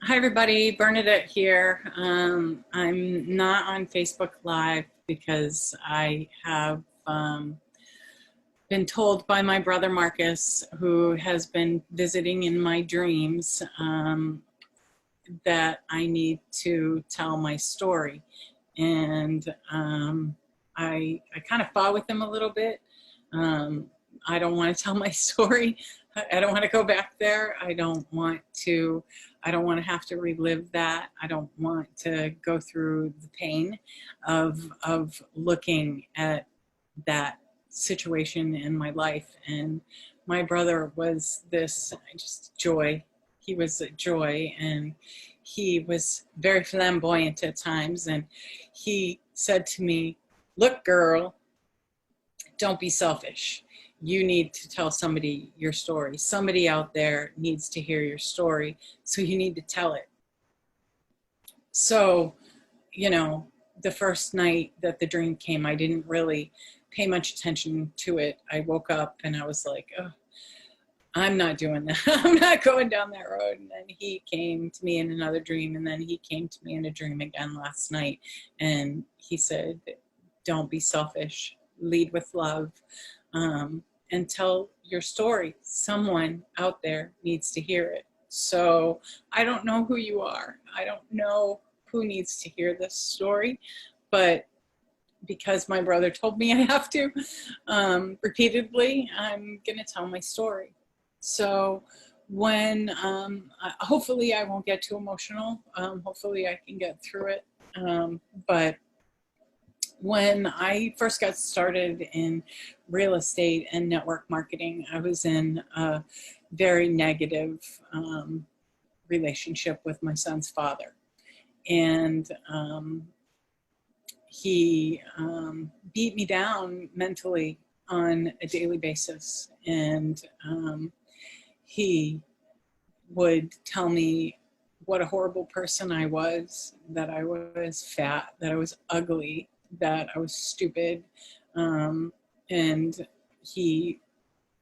Hi everybody, Bernadette here. I'm not on Facebook Live because I have been told by my brother Marcus, who has been visiting in my dreams, that I need to tell my story. And I kind of fought with him a little bit. I don't want to tell my story. I don't want to go back there. I don't want to have to relive that. I don't want to go through the pain of looking at that situation in my life. And my brother was this just joy. He was a joy, and he was very flamboyant at times. And he said to me, "Look, girl, don't be selfish. You need to tell somebody your story. Somebody out there needs to hear your story, so you need to tell it." So, the first night that the dream came, I didn't really pay much attention to it. I woke up and I was like, oh, I'm not doing that. I'm not going down that road. And then he came to me in another dream, and then he came to me in a dream again last night. And he said, "Don't be selfish. Lead with love. And tell your story. Someone out there needs to hear it." So I don't know who you are. I don't know who needs to hear this story, but because my brother told me I have to repeatedly, I'm going to tell my story. So when, hopefully I won't get too emotional. Hopefully I can get through it. But when I first got started in real estate and network marketing, I was in a very negative relationship with my son's father. And he beat me down mentally on a daily basis. And he would tell me what a horrible person I was, that I was fat, that I was ugly, that I was stupid. And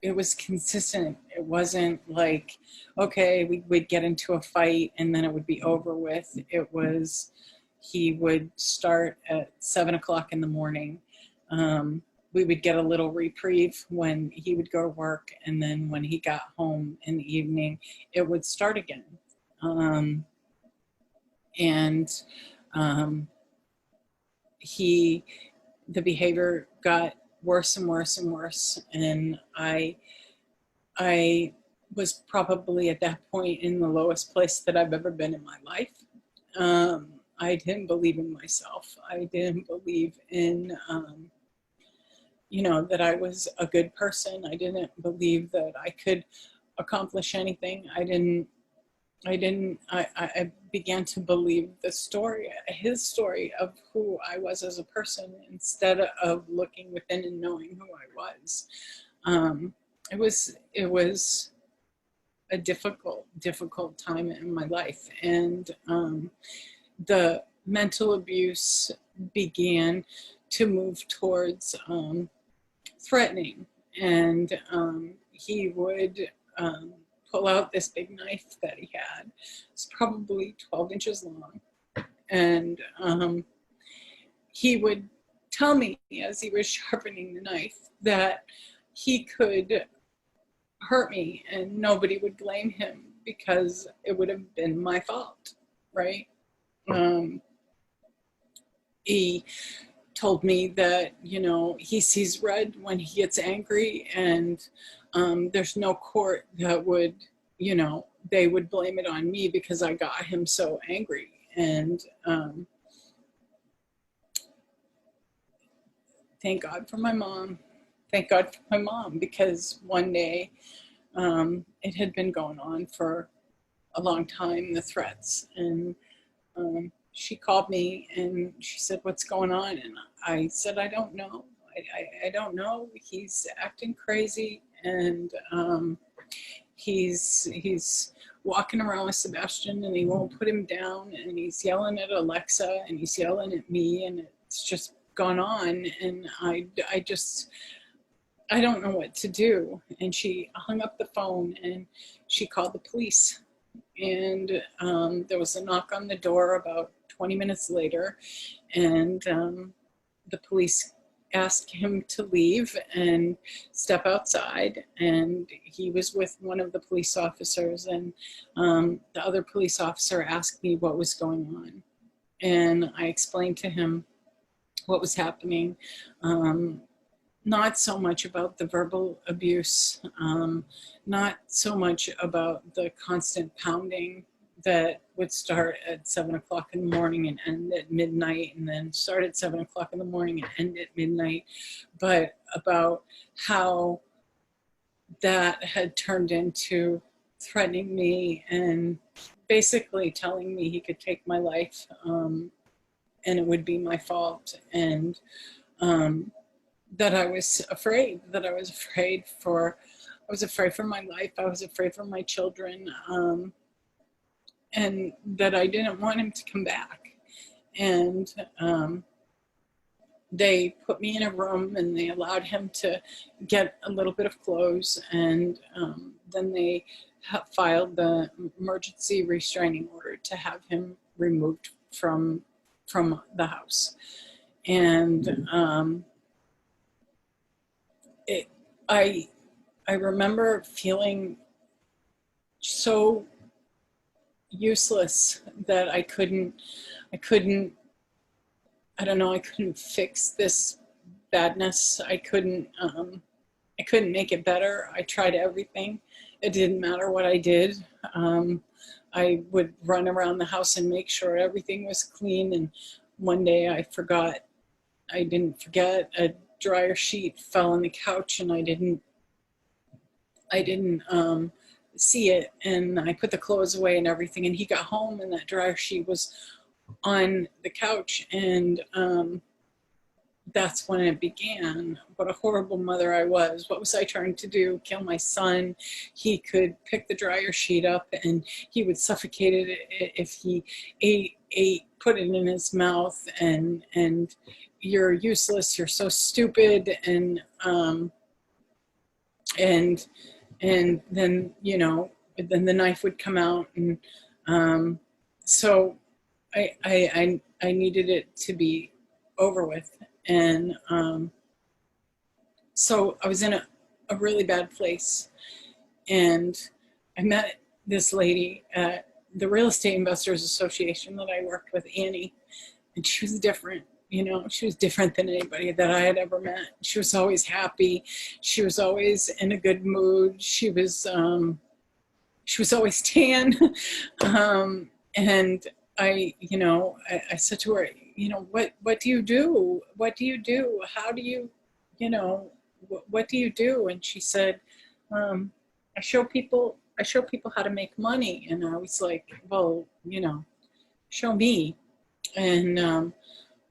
it was consistent. It wasn't like, okay, we'd get into a fight and then it would be over with. It was, he would start at 7 o'clock in the morning. We would get a little reprieve when he would go to work, and then when he got home in the evening, it would start again. The behavior got worse and worse and worse. And I was probably at that point in the lowest place that I've ever been in my life. I didn't believe in myself. I didn't believe in, that I was a good person. I didn't believe that I could accomplish anything. I began to believe his story of who I was as a person, instead of looking within and knowing who I was. It was a difficult time in my life. And the mental abuse began to move towards threatening. And he would pull out this big knife that he had. It's probably 12 inches long. And he would tell me as he was sharpening the knife that he could hurt me and nobody would blame him because it would have been my fault, right? He told me that, he sees red when he gets angry, and there's no court that would, they would blame it on me because I got him so angry. And thank God for my mom. Thank God for my mom, because one day, it had been going on for a long time, the threats. And she called me and she said, "What's going on?" And I said, "I don't know. I don't know. He's acting crazy, and he's walking around with Sebastian, and he won't put him down, and he's yelling at Alexa, and he's yelling at me, and it's just gone on, and I don't know what to do." And she hung up the phone and she called the police. and there was a knock on the door about 20 minutes later, and the police asked him to leave and step outside, and he was with one of the police officers, and the other police officer asked me what was going on, and I explained to him what was happening. Not so much about the verbal abuse, not so much about the constant pounding that would start at 7 o'clock in the morning and end at midnight, and then start at 7 o'clock in the morning and end at midnight, but about how that had turned into threatening me and basically telling me he could take my life, and it would be my fault, and that I was afraid, I was afraid for my life, I was afraid for my children, and that I didn't want him to come back. And they put me in a room, and they allowed him to get a little bit of clothes, and then they filed the emergency restraining order to have him removed from the house. And I remember feeling so useless that I couldn't fix this badness. I couldn't make it better. I tried everything. It didn't matter what I did. I would run around the house and make sure everything was clean. And one day I didn't forget, a dryer sheet fell on the couch, and I didn't see it, and I put the clothes away and everything, and he got home and that dryer sheet was on the couch, and that's when it began. What a horrible mother I was. What was I trying to do? Kill my son? He could pick the dryer sheet up and he would suffocate it if he put it in his mouth, and you're useless, you're so stupid, and then, you know, then the knife would come out, and so I needed it to be over with. And so I was in a really bad place, and I met this lady at the Real Estate Investors Association that I worked with, Annie, and she was different. You know, she was different than anybody that I had ever met. She was always happy. She was always in a good mood. She was always tan. And I said to her, you know, what do you do? What do you do? How do you, you know, what do you do? And she said, I show people how to make money. And I was like, well, you know, show me. And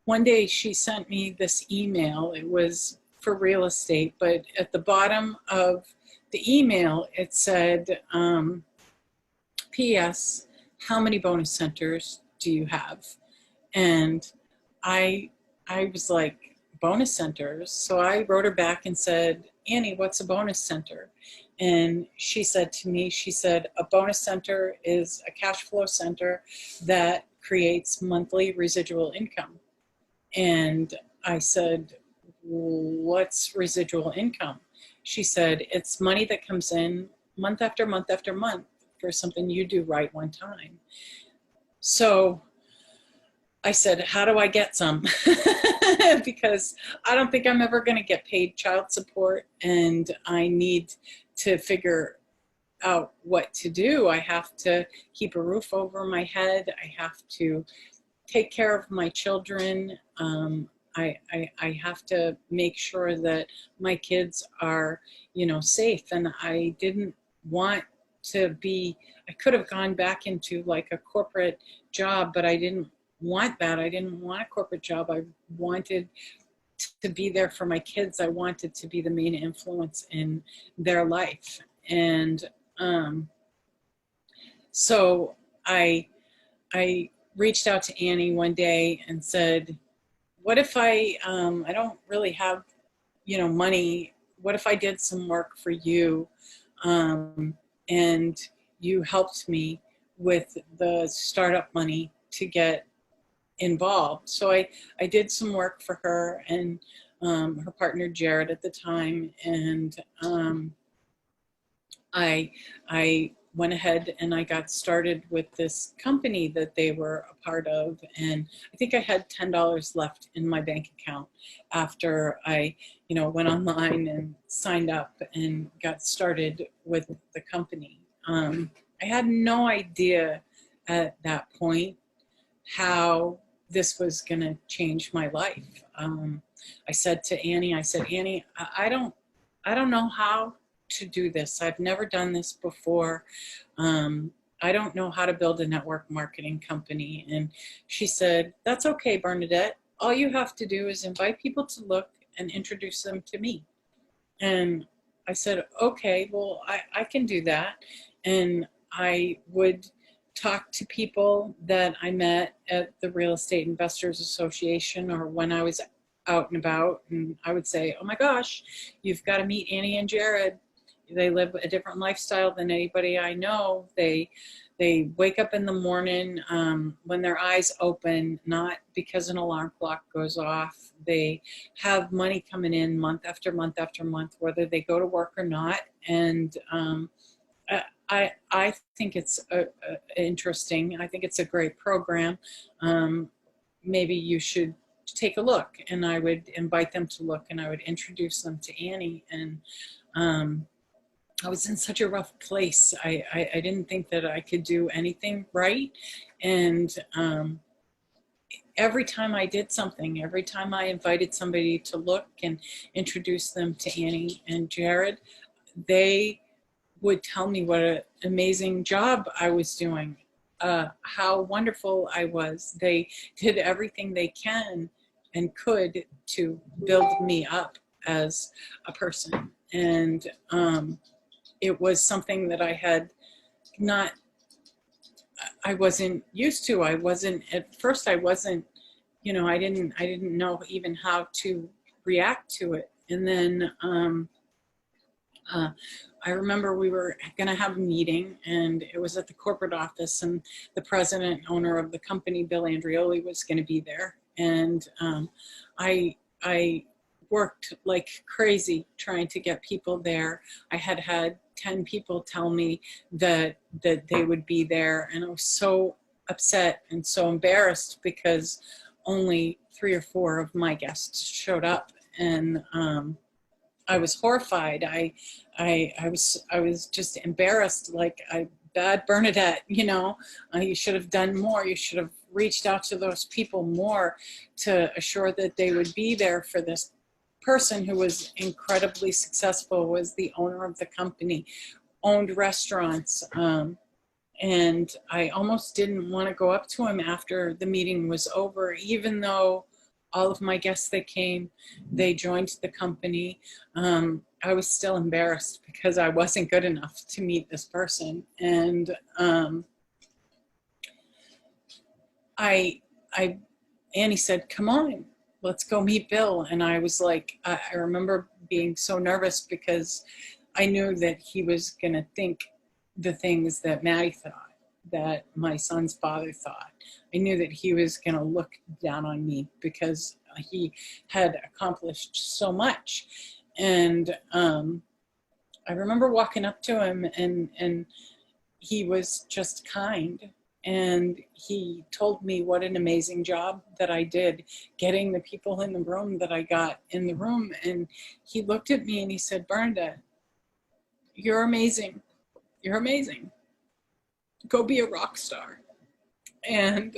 one day she sent me this email. It was for real estate, but at the bottom of the email, it said, P.S., how many bonus centers do you have? And I was like, bonus centers? So I wrote her back and said, Annie, what's a bonus center? And she said to me, she said, a bonus center is a cash flow center that creates monthly residual income. And I said, what's residual income? She said, it's money that comes in month after month after month for something you do right one time. So I said, how do I get some? Because I don't think I'm ever going to get paid child support, and I need to figure out what to do. I have to keep a roof over my head. I have to take care of my children. I have to make sure that my kids are, you know, safe. And I didn't want to be, I could have gone back into like a corporate job, but I didn't want that. I didn't want a corporate job. I wanted to be there for my kids. I wanted to be the main influence in their life. And so I reached out to Annie one day and said, what if I don't really have, you know, money. What if I did some work for you, and you helped me with the startup money to get involved. So I did some work for her and her partner Jared at the time, and I went ahead and I got started with this company that they were a part of, and I think I had $10 left in my bank account after I, went online and signed up and got started with the company. I had no idea at that point how this was going to change my life. I said to Annie, Annie, I don't know how to do this. I've never done this before. I don't know how to build a network marketing company. And she said, that's okay, Bernadette. All you have to do is invite people to look and introduce them to me. And I said, okay, well, I can do that. And I would talk to people that I met at the Real Estate Investors Association or when I was out and about, and I would say, oh my gosh, you've got to meet Annie and Jared. They live a different lifestyle than anybody I know. They wake up in the morning when their eyes open, not because an alarm clock goes off. They have money coming in month after month after month, whether they go to work or not. And I think it's interesting. I think it's a great program. Maybe you should take a look. And I would invite them to look, and I would introduce them to Annie. And I was in such a rough place. I didn't think that I could do anything right. And every time I did something, every time I invited somebody to look and introduce them to Annie and Jared, they would tell me what an amazing job I was doing, how wonderful I was. They did everything they can and could to build me up as a person. And it was something that I wasn't used to. At first I wasn't, I didn't know even how to react to it. And then I remember we were going to have a meeting, and it was at the corporate office, and the president and owner of the company, Bill Andreoli, was going to be there. And I worked like crazy trying to get people there. I had 10 people tell me that they would be there, and I was so upset and so embarrassed because only 3 or 4 of my guests showed up. And I was horrified. I was just embarrassed. Like, bad Bernadette, you should have done more. You should have reached out to those people more to assure that they would be there for this person who was incredibly successful, was the owner of the company, owned restaurants. And I almost didn't want to go up to him after the meeting was over, even though all of my guests that came, they joined the company. I was still embarrassed because I wasn't good enough to meet this person. And Annie said, come on, let's go meet Bill. And I was like, I remember being so nervous because I knew that he was going to think the things that Maddie thought, that my son's father thought. I knew that he was going to look down on me because he had accomplished so much. And I remember walking up to him, and he was just kind. And he told me what an amazing job that I did getting the people in the room that I got in the room. And he looked at me and he said, Bernadette, you're amazing. You're amazing. Go be a rock star. And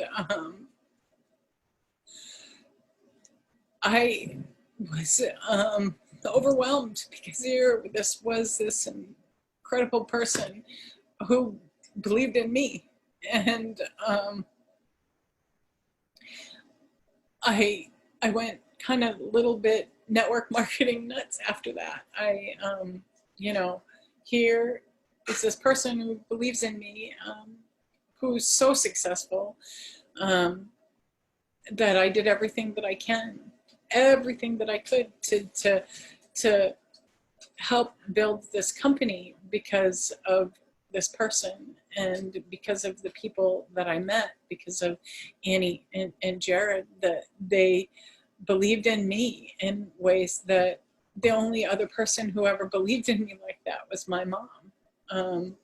I was overwhelmed because this was this incredible person who believed in me. And I went kind of a little bit network marketing nuts after that. Here is this person who believes in me, who's so successful, that I did everything that I could to help build this company because of this person, and because of the people that I met, because of Annie and Jared, that they believed in me in ways that the only other person who ever believed in me like that was my mom.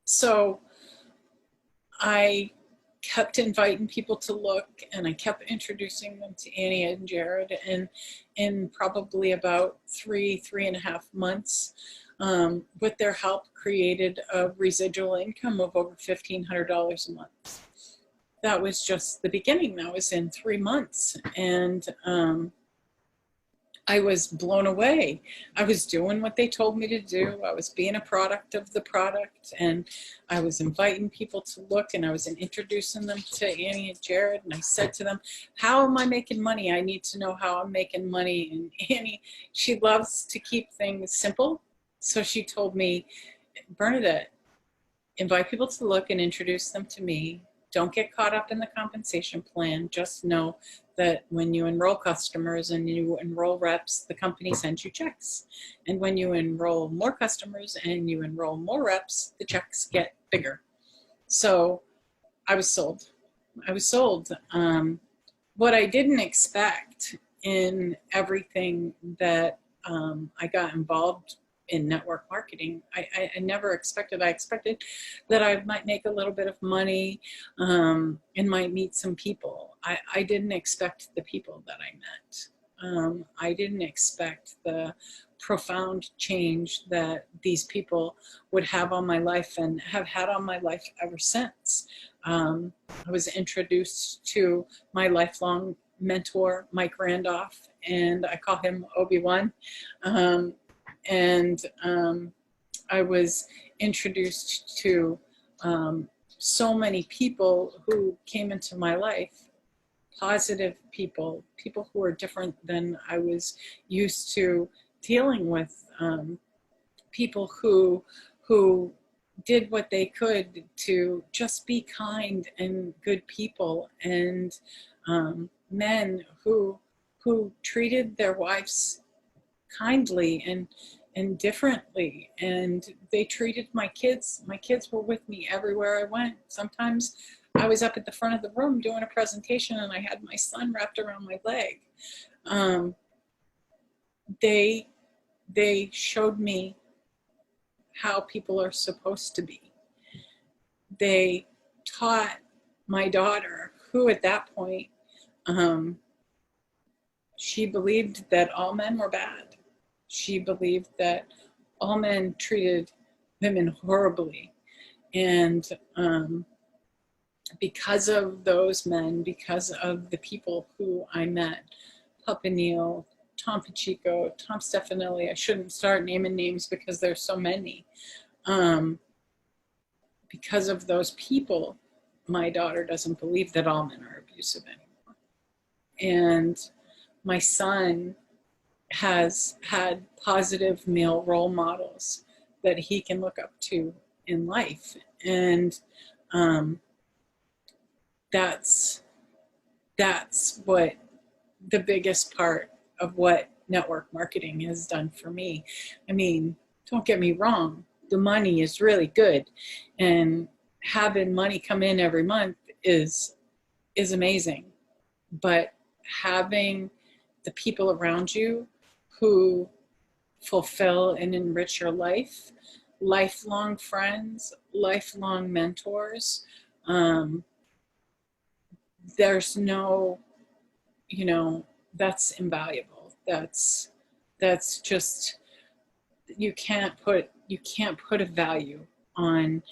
So I kept inviting people to look, and I kept introducing them to Annie and Jared, and in probably about 3.5 months, with their help, created a residual income of over $1,500 a month. That was just the beginning. That was in 3 months, and I was blown away. I was doing what they told me to do. I was being a product of the product, and I was inviting people to look, and I was introducing them to Annie and Jared, and I said to them, how am I making money? I need to know how I'm making money. And Annie, she loves to keep things simple. So she told me, Bernadette, invite people to look and introduce them to me. Don't get caught up in the compensation plan. Just know that when you enroll customers and you enroll reps, the company sends you checks. And when you enroll more customers and you enroll more reps, the checks get bigger. So I was sold. I was sold. What I didn't expect in everything that I got involved in network marketing, I never expected. I expected that I might make a little bit of money and might meet some people. I didn't expect the people that I met. I didn't expect the profound change that these people would have on my life and have had on my life ever since. I was introduced to my lifelong mentor, Mike Randolph, and I call him Obi-Wan. I was introduced to so many people who came into my life, positive people, people who are different than I was used to dealing with, people who did what they could to just be kind and good people, and men who treated their wives kindly and differently, and they treated my kids. My kids were with me everywhere I went. Sometimes I was up at the front of the room doing a presentation and I had my son wrapped around my leg. They showed me how people are supposed to be. They taught my daughter, who at that point, she believed that all men were bad. She believed that all men treated women horribly. And because of those men, because of the people who I met, Papa Neil, Tom Pacheco, Tom Stefanelli, I shouldn't start naming names because there's so many. Because of those people, my daughter doesn't believe that all men are abusive anymore. And my son has had positive male role models that he can look up to in life. And that's what the biggest part of what network marketing has done for me. I mean, don't get me wrong, the money is really good, and having money come in every month is amazing. But having the people around you who fulfill and enrich your life, lifelong friends, lifelong mentors, there's no, that's invaluable. That's just, you can't put a value on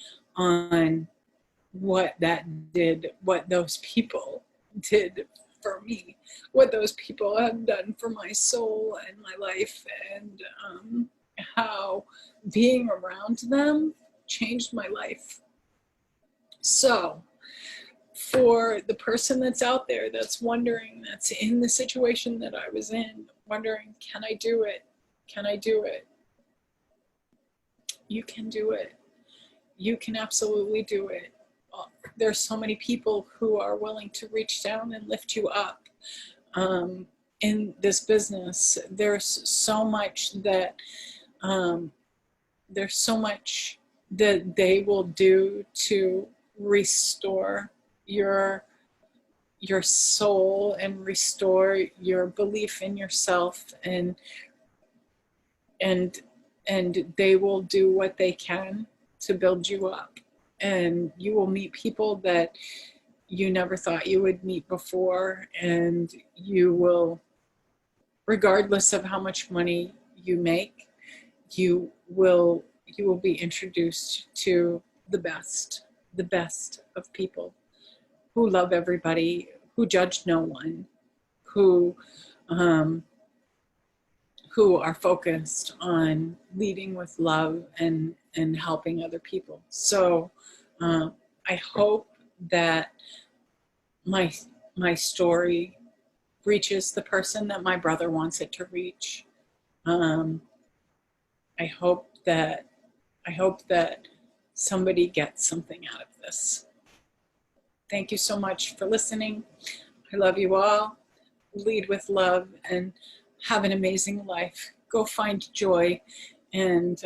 what that did, what those people did for me, what those people have done for my soul and my life, and how being around them changed my life. So for the person that's out there that's wondering, that's in the situation that I was in, wondering, can I do it? Can I do it? You can do it. You can absolutely do it. There's so many people who are willing to reach down and lift you up in this business. There's so much that there's so much that they will do to restore your soul and restore your belief in yourself, and they will do what they can to build you up, and you will meet people that you never thought you would meet before, and you will, regardless of how much money you make, you will be introduced to the best of people who love everybody, who judge no one, who are focused on leading with love and helping other people. So I hope that my story reaches the person that my brother wants it to reach. I hope that somebody gets something out of this. Thank you so much for listening. I love you all. Lead with love and have an amazing life. Go find joy and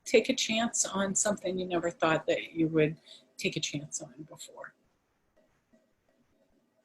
take a chance on something you never thought that you would take a chance on before.